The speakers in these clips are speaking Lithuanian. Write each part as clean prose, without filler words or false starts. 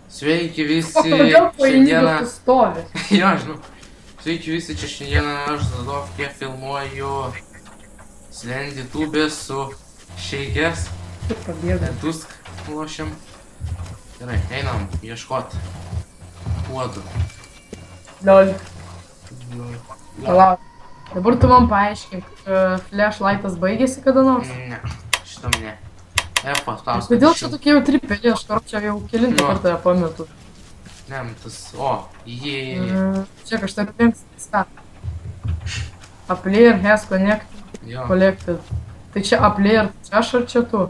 Sveiki visi. Kodėl paėmė tu stovi? Jo, žinau. Sveiki visi, čia šiandieną aš Zadovkė filmuoju Slendy tubę su Shakers. Kaip pabėga? Tusk lošiam. Gerai, einam ieškot uodų. Liol. Palauk. Dabar tu man paaiškink, flashlightas baigėsi kada nors? Ne, šitam ne. Epas, paskui. Kodėl čia tokie jau tripeliai, aš čia jau kelintą kartą ją pametu. Ne, tas, o, jie. Čia kažtai apinksis ką. A player has collected. Tai čia a player, čia aš ar čia tu?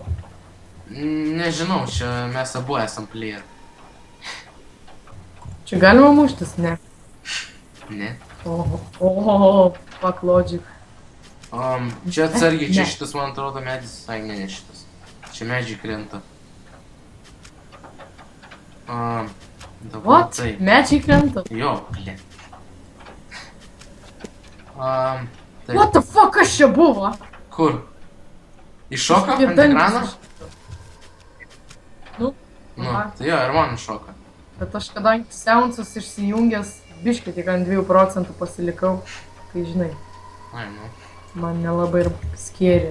Nežinau, čia mes abu esam player. Čia galima muštis, ne? Ne. Oho, fuck logic. Čia atsargiai, čia šitas man atrodo medis, ai ne šitas. Čia medžiai krenta. Dabar What? taip. Medžiai krenta? Jo, blė. What the fuck, kas čia buvo? Kur? Iššoka ant ekrano? Nu, Tai jo, ir man iššoka. bet aš kadangi seansas išsijungęs, biškį tik ant 2 procentų pasilikau, tai žinai, Ai, nu. man nelabai ir skėri.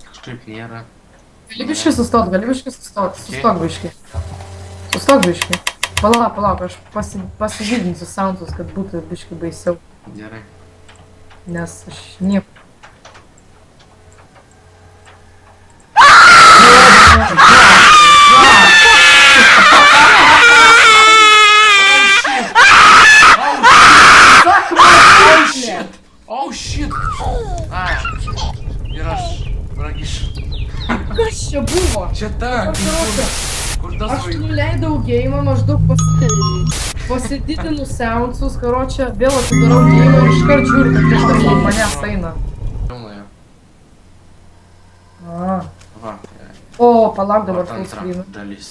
Kažkaip nėra. Gali biškį sustot, sustok biškį. Sustok biškį. Palauk, aš pasididinsiu seansus, kad būtų biškį baisiau, Gerai. nes aš nieko. Oh shit! Ir aš pragyšiu. Kas čia buvo? Čia ta, kur tas Aš nuleidau geimą, maždaug pasididinu seansus, karočią, vėl atidarau geimą ir iškart žiūriu, kad kažkas nuo manęs eina. Va, O, palauk dabar full antra screen. dalis.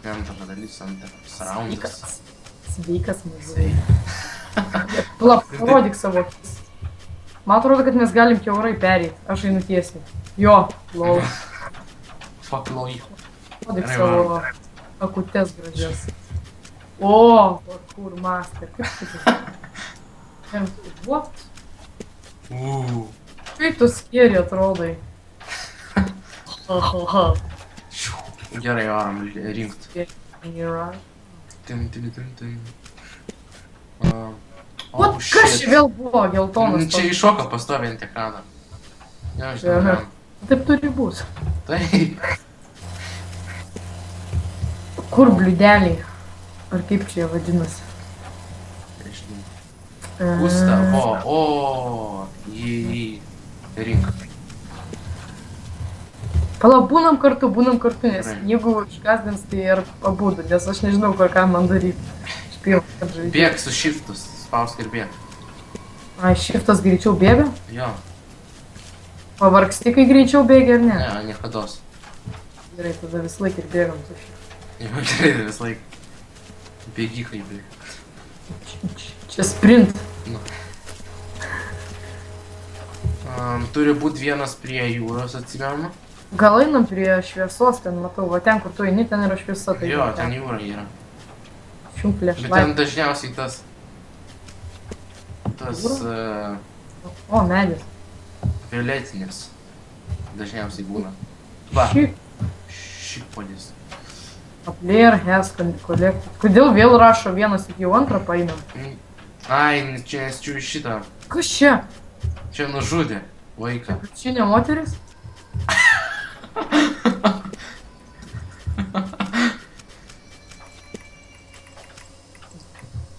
Antra dalis, antras raundas. Sveikas mūsų. Palauk, parodyk savo akis. Man atrodo, kad mes galim kiaurai pereit. Aš einu tiesiai. Jo, lol. Fuck lol. Parodyk savo akutes gražias. O, parkour master. Kaip tu? What? Kaip tu skėri atrodai? Gerai, varom rinkt. What? Kas čia vėl buvo geltonas? Čia iššoka pastovi ant ekraną. Jo, žinau. Taip turi būt. Taip. Kur bliudeliai? Ar kaip čia jie vadinasi? Gusta, o, jį rink. Palauk, būnam kartu, nes jeigu išgazdins, tai ir abudu, nes aš nežinau, ką man daryti. Bėg su shiftus, spausk ir bėg. Ai, shiftas greičiau bėga? Jo. Pavargsti, kai greičiau bėgia, ar ne? Ne, niekados. Gerai, tada vis laik ir bėgam su shiftu. Jo, gerai, vis laik. Bėgikai bėg. Čia sprint. Turi būti vienas prie jūros, atsimenu. Gal einam prie šviesos, ten matau, va ten, kur tu eini, ten yra šviesa. Tai Jo, ten jūra yra. Šiumplė Bet ten dažniausiai tas... O, medis. Violetinis. Dažniausiai būna. Va. Šipodis. A player has collected. Kodėl vėl rašo vienas, tik jau antrą paėmėm? Ai, čia nesčiu iš šitą. Kas čia? Čia nužudė vaiką. Čia ne moteris?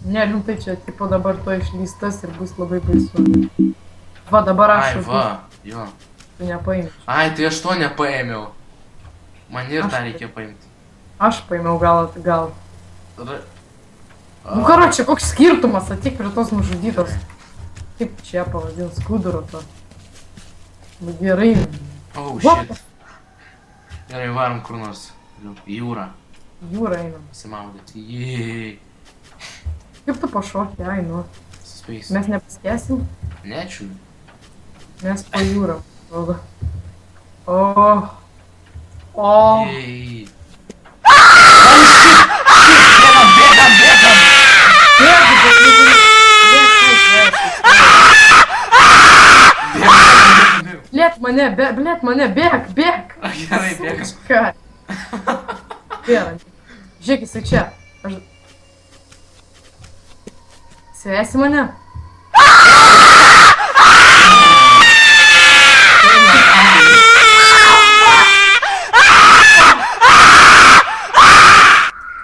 Ne, rimtai čia, tipo dabar to išlystas ir bus labai baisu. Va, dabar aš... Ai, va, jo. Tu nepaėmė. Ai, tai aš to nepaėmiau. Man ir tą reikia paimti. Aš paėmiau gal. Nu, karočią, koks skirtumas, atik prie tos nužudytos. Kaip čia pavadins, skuduro to. Nu, gerai. Oh, shit. Gerai, varom kur nors. Jūra. Jūra einam. Pasimaudyti. Jėj. Kaip tu pašokė, ai, nu. Space. Mes nepaskėsim? Nečiu. Mes po jūrą. O. O. Jej. Oh shit! Bėgam, bėgam, bėgam! Bėgi, bet Bėgam. Blėt mane, bėk. Gerai, bėgam. Ką? Gerai. Žiūrėk, jisai čia. Aš... Svesi mane?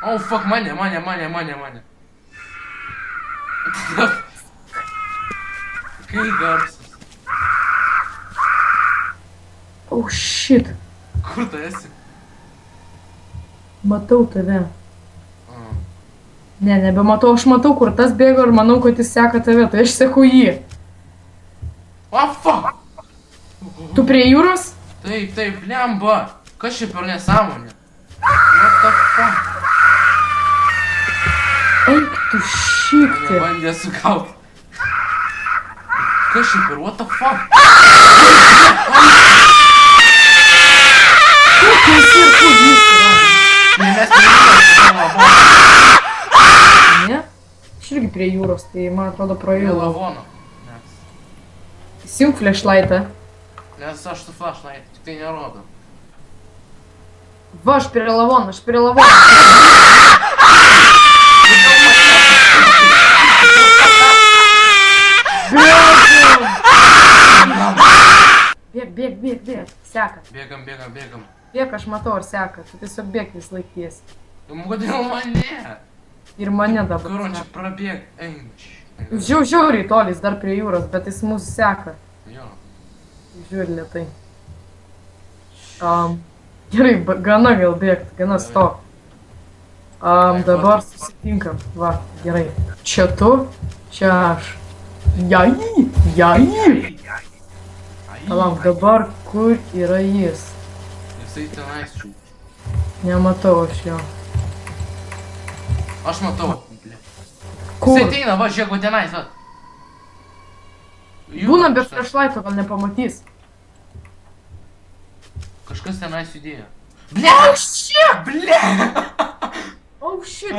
Oh fuck, mane. Kai garsas. Oh shit. Kur tu esi? Matau tave. Oh. Ne, nebematau, aš matau, kur tas bėgo ir manau, kad jis seka tave, tai aš seku jį. Oh fuck! Tu prie jūros? Taip, lemba. Kas čia per nesąmonė? What the fuck? Eik tu šikti. Mane bandė sugaut. Kas čia per what the fuck? Kur tu esi ir kur jis yra? Ne, mes nežinome. Ne? Aš irgi prie jūros, tai man atrodo pro Prie jūrą. lavono. Įsijunk flashlightą. Nes aš su flashlight, tik tai nerodo. Va, aš prie lavono. Bėg. Seka. Bėgam. Bėg, aš matau, ar seka. Tu tiesiog bėg vis laikies. Kodėl mane? Ir mane dabar. Karočią, prabėg. Einč. Žiauriai tolis dar prie jūros, bet jis mūsų seka. Jo. Žiūri lėtai. Gerai, gana gal bėgt, gana stok. Dabar susitinkam. Va, gerai. Čia tu, čia aš. Jai! Palauk, dabar kur yra jis? Jisai tenais čia. Nematau aš jo. Aš matau. Kur? Jisai ateina, va, žiūrėk, va tenais, va. Būna be flashlighto, gal nepamatys. Kažkas tenais judėjo. Oh shit! Ble! Oh shit!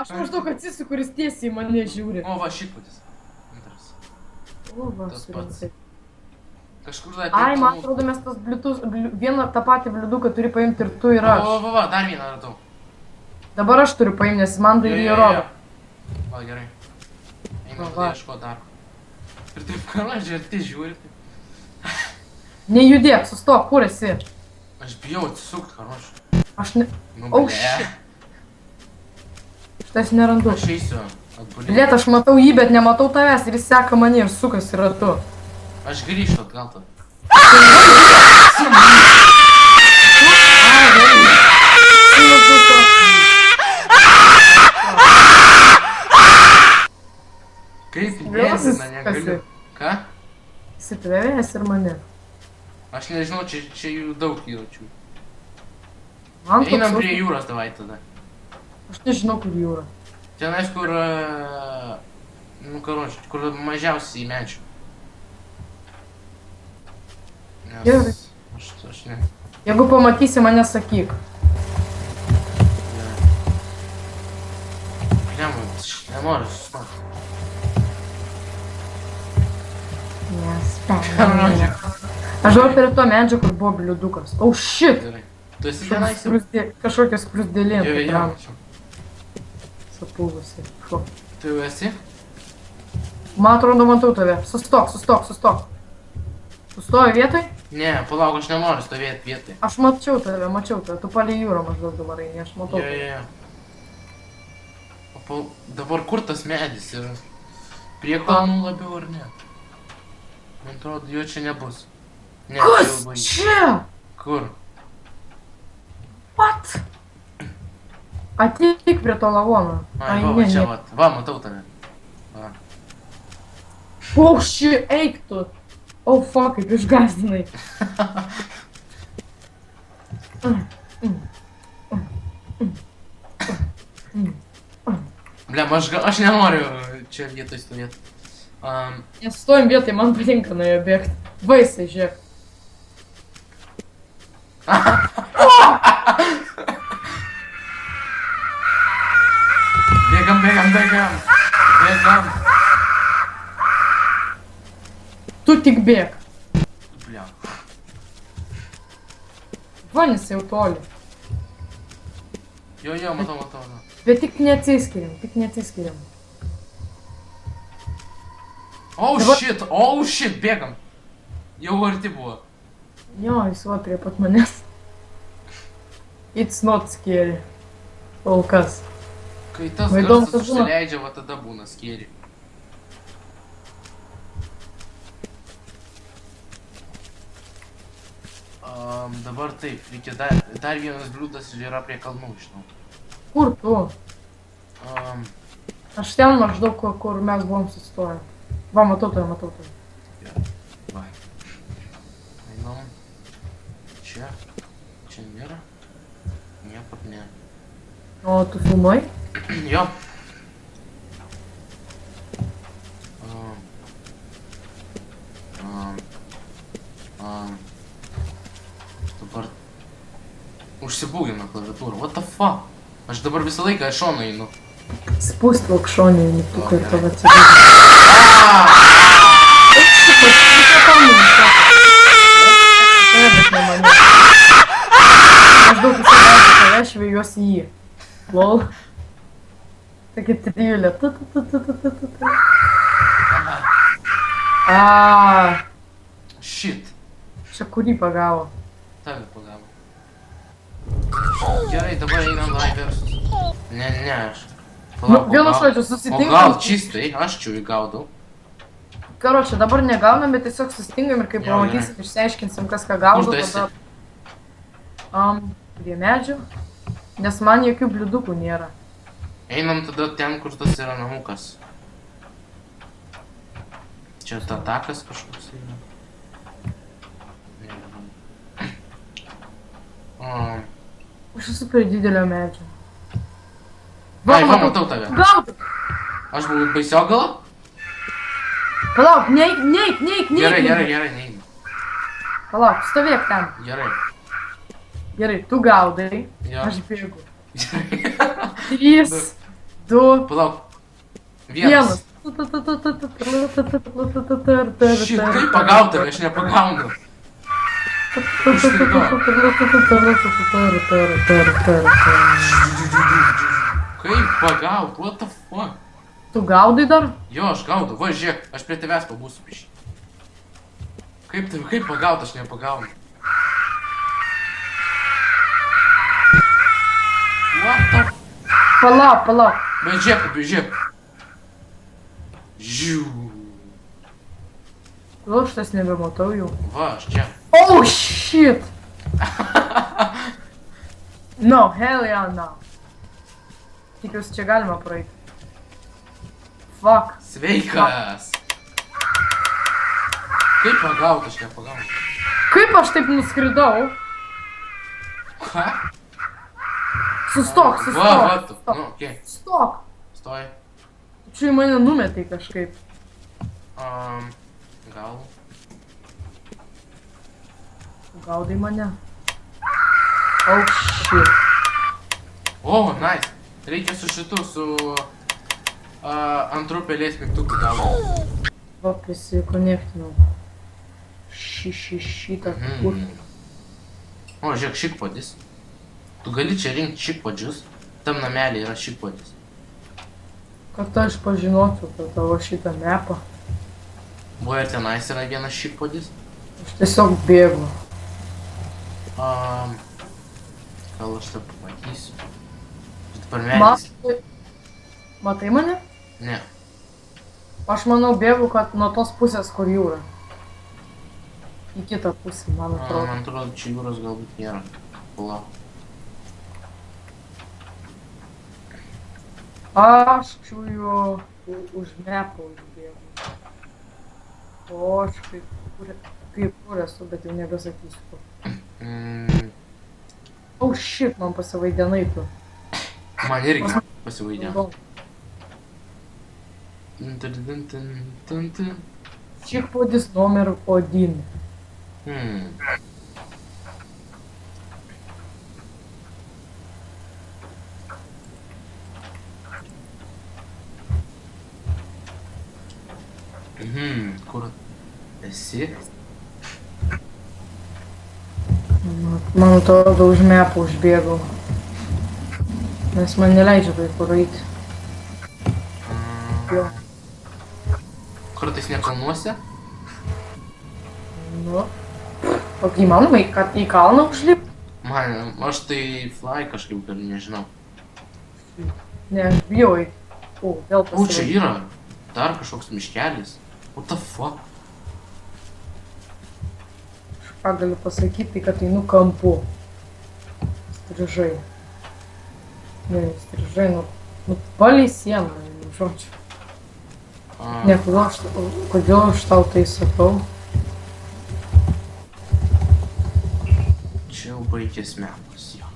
Aš maždaug atsisuku, kuris tiesiai į mane žiūri. O, va, šikputis. Antras. O, va, Tas surinkai. Kažkur dar Ai, man atrodo, mes tas bliutus, vieną tą patį bliuduką turi paimti ir tu ir aš. Va, dar vieną radau. Dabar aš turiu paimti, nes man tai jį rodo. Va, gerai. Einam Va. tada ieško dar. Ir taip, karočią, ir tai žiūri. Nejudėk, sustok, kur esi? Aš bijau atsisukt, karočią. Aš ne... Nu, Oh, ble. shit. Šitas nerandu. Aš eisiu atbulinti. Blėt, aš matau jį, bet nematau tavęs ir jis seka mane ir sukasi ratu. Aš grįžtu atgal tada. Kaip įdėsina, negaliu. Ką? Jis įtvevėjęs ir mane. Aš nežinau, čia jų daug įračių. Man toks Einam prie jausmas- jūros davai tada. Aš nežinau, kur jūra. Tenais, kur... Nu, karočią, kur mažiausiai medžių. Gerai. Nes... Aš ne... Jeigu pamatysi mane, sakyk. Pliamai, aš nenoriu sustoti. Aš dabar prie to medžio, kur buvo bliudukas. Oh shit! Gerai. Tu esi tenais jau? Kažkokias krusdėlė. Jo. Sapūvusi. Fu. Tu jau esi? Man atrodo, matau tave. Sustok. Sustoji vietoj? Ne, palauk, aš nenoriu stovėti vietoj. Aš mačiau tave. Tu palei jūrą maždaug dabar eini, aš matau. Jo. O dabar kur tas medis yra? Prie kalnų labiau ar ne? Man atrodo, jo čia nebus. Ne, čia jau Kas baigė. čia? Kur? What? Ateik prie to lavono. Ai, va, čia, va. Va, matau tave. Va. Oh shit, eik tu. Oh fuck, kaip išgazdinai. Blem, aš nenoriu čia vietoj stovėti. Nestojim vietoj, man patinka nuo jo bėgti. Vaisai, žiūrėk. Bėgam. Tu tik bėg. Bля. Vanis jau toli. Jo, matau. Bet tik neatsiskiriam. Oh Dabar- shit, bėgam. Jau arti buvo. Jo, jis va prie pat manęs. It's not scary. Kol kas. Kai tas Man įdomu, garsas kas būna. užsileidžia, va tada būna skėri. Dabar taip, reikia dar vienas bliūdas yra prie kalnų, žinau. Kur tu? Aš ten maždaug, kur mes buvom sustoję. Va, matau tai. Va. Einam. Čia nėra. Niekur ne. O tu filmuoji? Jo. Dabar užsibūgina klaviatūrą. What the fuck? Aš dabar visą laiką iš šono einu. Spustelk šonį mygtuką ir tada atsidaryti. Maždaug visą laiką tave švėjuosi jį. Lol. Tokia trijulė. Shit. Čia kurį pagavo? Tave pagavo. Gerai, dabar einam lai versus. Ne, aš. Vienu žodžiu, O susitinkam. gal čistai, aš čia įgaudau. Karočią, dabar negaunam, bet tiesiog susitinkam ir kai Jo, pamatysim, išsiaiškinsim, kas ką gaudo, Kur tu esi? tada... Prie medžių. Nes man jokių bliudukų nėra. Einam tada ten, kur tas yra namukas. Čia ta takas kažkoks yra. Aš esu prie didelio medžio. Vai, va, matau tave. Gaudau! Aš buvau baisio gal? Palauk, neik! Gerai, neinu. Palauk, stovėk ten. Gerai, tu gaudai, Jo. aš bėgu. 3, 2, Palauk. 1. Šit, kaip pagaut tave, aš nepagaunu. Kaip pagaut, what the fuck? Tu gaudai dar? Jo, aš gaudau, va žiūrėk, aš prie tavęs pabūsiu pišį. Kaip pagaut, aš nepagaunu. What the f... Palauk. Bet žiūrėk. Žiū. Kodėl šitas nebematau jau? Va, aš čia. Oh shit! No, hell yeah, no. Tikiuosi čia galima praeiti. Fuck. Sveikas. Kaip pagaut, aš nepagaunu. Kaip aš taip nuskridau? Ką? Sustok. Va, tu. Nu, okei. Stok. Stoj. Čia į mane numetai kažkaip. Gal. Gaudai mane. Oh shit. O, nice. Reikia su šitu, su antru pelės mygtuku gaudau. Va, prisikonektinau. Šitą. O, žiūrėk, šikpodis. Tu gali čia rinkti šikpodžius. Tam namelį yra šikpodis. Kad aš pažinočiau tą tavo šitą mapą. Buvo ir tenais yra vienas šikpodis. Aš tiesiog bėgu. Gal aš tą pamatysiu. Dabar medis. Matai mane? Ne. Aš manau bėgu, kad nuo tos pusės, kur jūra. Į kitą pusę, man atrodo. Man atrodo, čia jūros galbūt nėra. Palauk. Aš čiūju už mepo užbėgu. O aš kaip kur esu, bet jau nebesakysiu kur. Oh shit, man pasivaidenai tu. Man irgi pasivaidė. Šikpodis numer 1. Kur esi? Man atrodo, už mepą užbėgau. Nes man neleidžia kai kur eiti. Jo. Kartais ne kalnuose? Nu. O kai įmanoma į kalną užlipti? Man, aš tai fly kažkaip galiu, nežinau. Ne, aš bijau eiti. O, vėl O, čia pasivažiuoju. yra dar kažkoks miškelis. What the fuck? Ką galiu pasakyti, tai kad einu kampu. Strižai. Ne, strižai, nu palei sieną, žodžiu. Ne, kodėl aš tau tai sakau? Čia jau baigės metas, jo.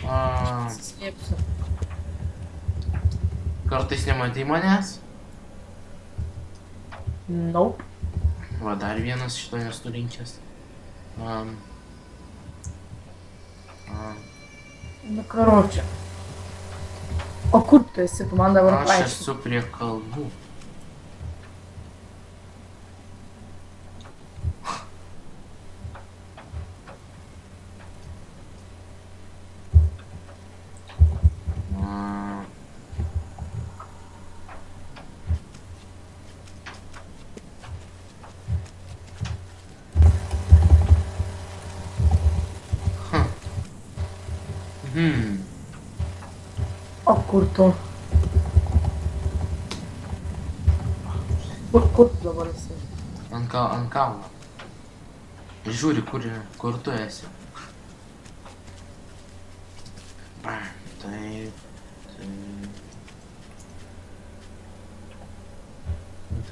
Slėpsiu. Kartais nematei manęs? Nope. Va, dar vienas šito nesurinkęs. Nu, karočią. O kur tu esi? Tu man dabar Aš paaiškink. esu prie kalnų. O kur tu? Kur tu dabar esi? Ant kalno. Žiūri, kur tu esi. Taip.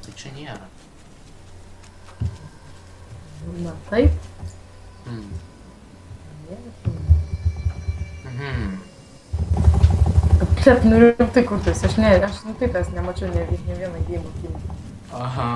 Tai čia nėra. Na taip. Blet, nu rimtai kur tu esi? Aš rimtai tas nemačiau ne vieną gėjimą filmą. Aha.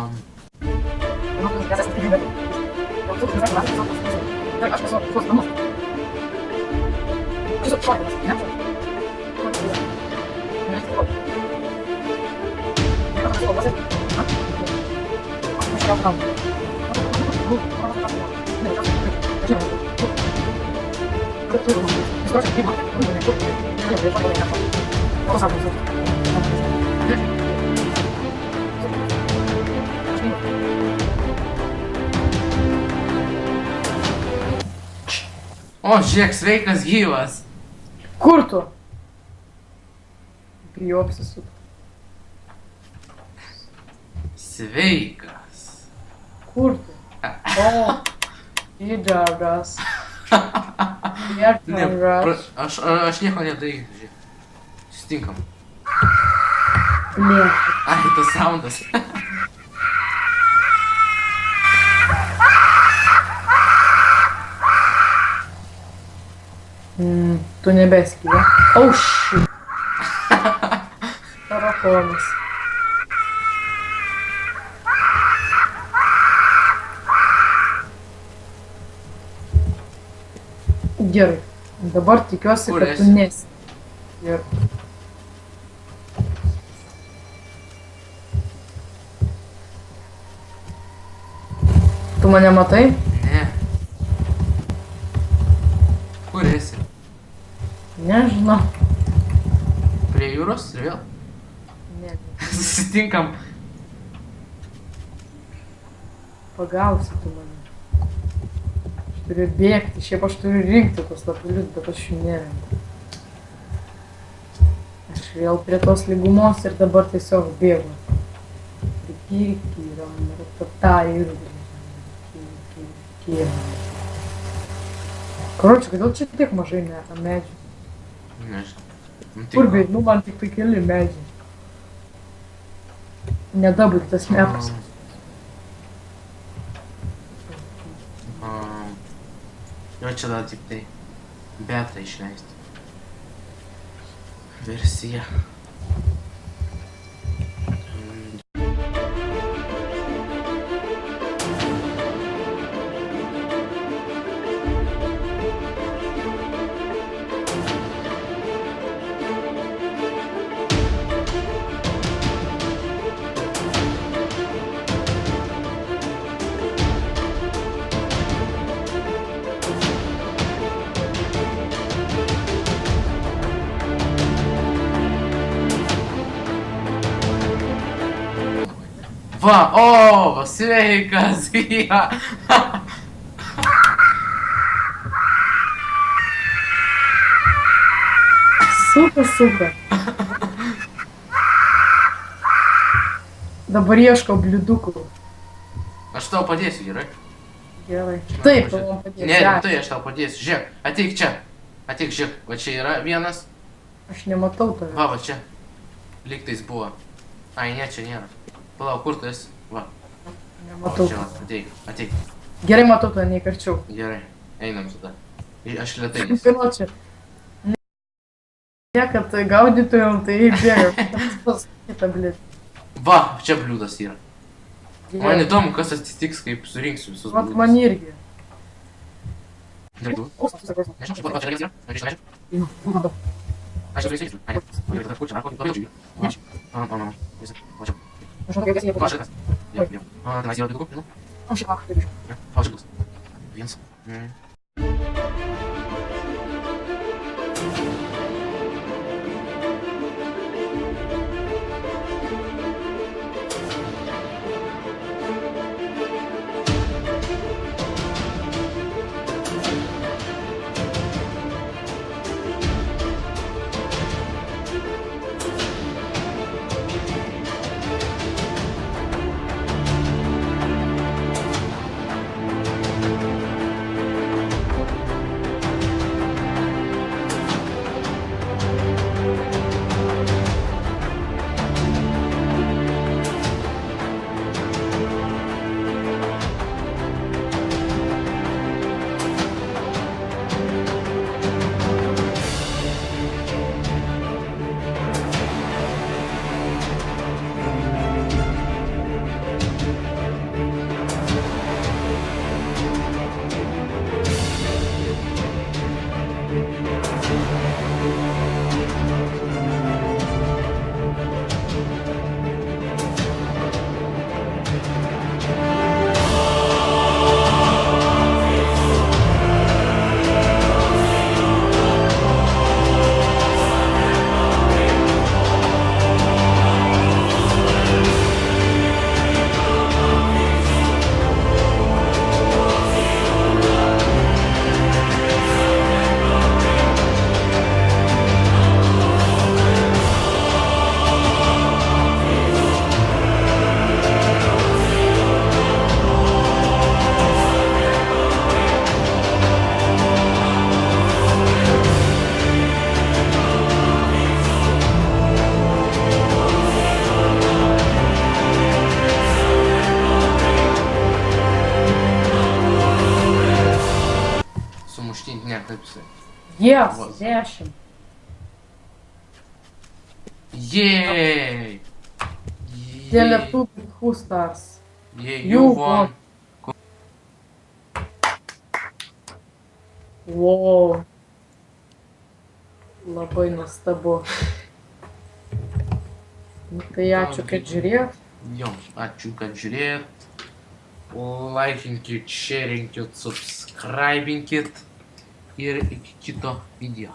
O, žiūrėk, sveikas gyvas. Kur tu? Bijau apsisukti. Sveikas. Kur tu? O, įdžargas. Įdžargas. Aš nieko nedarysiu, žiūrėk. Susitinkam. Ne. Ai, tas soundas. Tu nebeski, ja? Oh, shit. Tarakonas. Gerai. Dabar tikiuosi, Kur kad tu esi? nesi. Gerai. Tu mane matai? Ne. Kur esi? Nežinau. Prie jūros ir vėl? Ne. Susitinkam. Pagausi tu mane. Aš turiu bėgti, šiaip aš turiu rinkti tos lapelius, bet aš jų nerenku. Aš vėl prie tos lygumos ir dabar tiesiog bėgu. Prikyram, ratatai ir Karoči, kodėl čia tiek mažai medžių? Nežinau. Nu, tai Kur gal- bėg, nu man tik tai keli medžiai. Nedabaigtas metas. Jo, čia dar tik tai beta išleisti. Versija. Va, o, sveikas. Ja. Suka. Dabar ieškau bliudukų. Aš tau padėsiu, gerai? Gerai. Taip, tu man padėsi. Ne, rimtai aš tau padėsiu. Žiūrėk, ateik čia. Ateik, žiūrėk, va čia yra vienas. Aš nematau tave. Va čia. Lygtais buvo. Ai, ne, čia nėra. Palauk, kur tu esi? Va. Nematau. Čia, ateik, ateik. Gerai matau tave, neįkarčiau. Gerai, einam tada. Aš lėtai. Pirma čia. Ne, kad gaudytumėm, tai bėga. Kita, blėt. Va, čia bliūdas yra. Man įdomu, kas atsitiks, kaip surinksiu visus Vat bliūdus. man irgi. Gerai, tu? Nežinau, va, čia reikia, nežinau. Aš jau sveikinu. Ai, ne. Kur čia, narko, labai džiugiu. Mano. Visi, va čia. Va, šitas. Jau. Tenais yra dvigubų, žinau. Aš šiek tiek. Va, šitas. Viens. Ne, taip jisai. Yes, 10. Yay! Teletubi, who stars? Yay, You you won. Wow. Labai nuostabu. Nu, tai ačiū, kad žiūrėjot. Jums ačiū, kad žiūrėjot. Laikinkit, sharingkit, subscribinkit. Ir iki kito video.